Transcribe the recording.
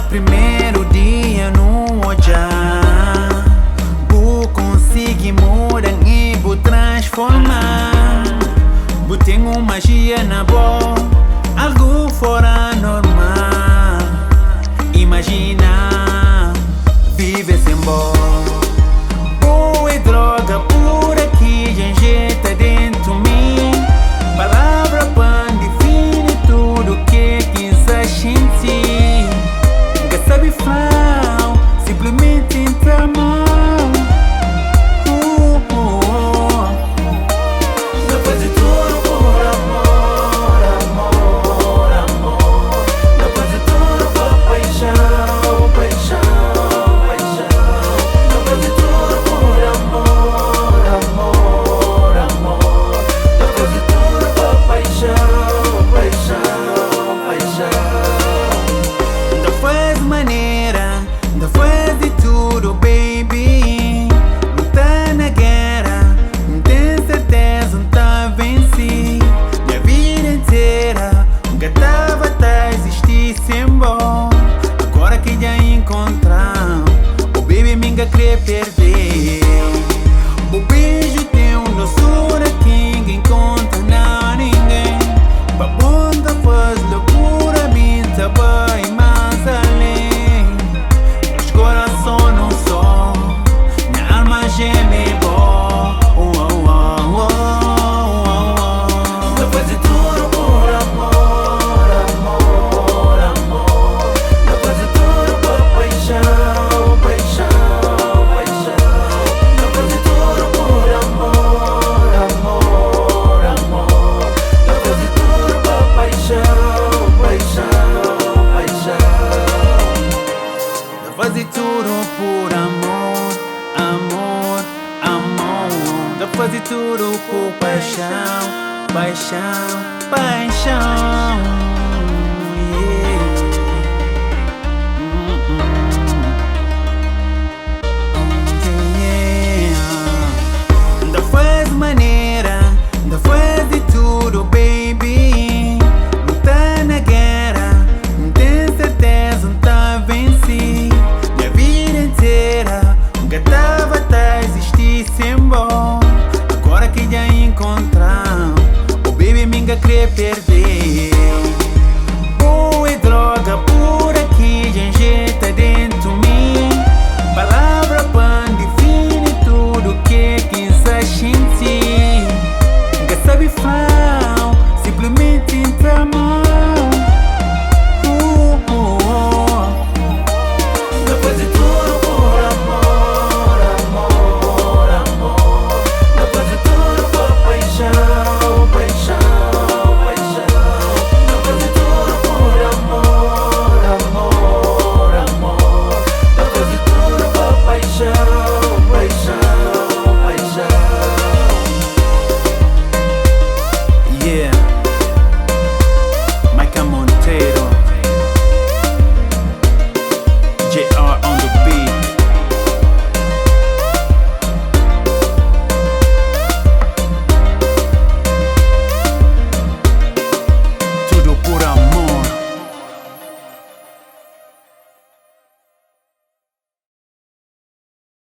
primeiro dia no olhar, vou conseguir mudar e vou transformar. Vou ter uma magia na boa, algo fora normal. Imagina viver sem boa. Boa e droga por aqui já injeta dentro de mim. Palavra para definir tudo que quiser sentir. Nunca sabe falar, simplesmente entra mal. Agora que já encontrar, o baby me quer perder. O beijo tem uma doçura que ninguém encontra, não ninguém. Pra bunda faz loucura, me vai mais além. Os corações não só, minha alma geme bom. Depois de tudo por amor, amor, amor. Depois de tudo por paixão, paixão, paixão. Depois de tudo por amor, amor, amor. Depois de tudo por paixão, paixão, paixão. Depois de tudo por amor, amor, amor. Depois de tudo por paixão, paixão, paixão. Da faz maneira, da faz de tudo, baby. Não tá na guerra, não tem certeza, não tá vencido. Minha vida inteira, nunca tava a existir sem bom. Agora que já encontrar, o baby me quer perder. Boa e droga por aqui já injeta dentro de mim. Palavra para definir tudo que quiser sentir. Nunca sabe falar, simplesmente entra mal.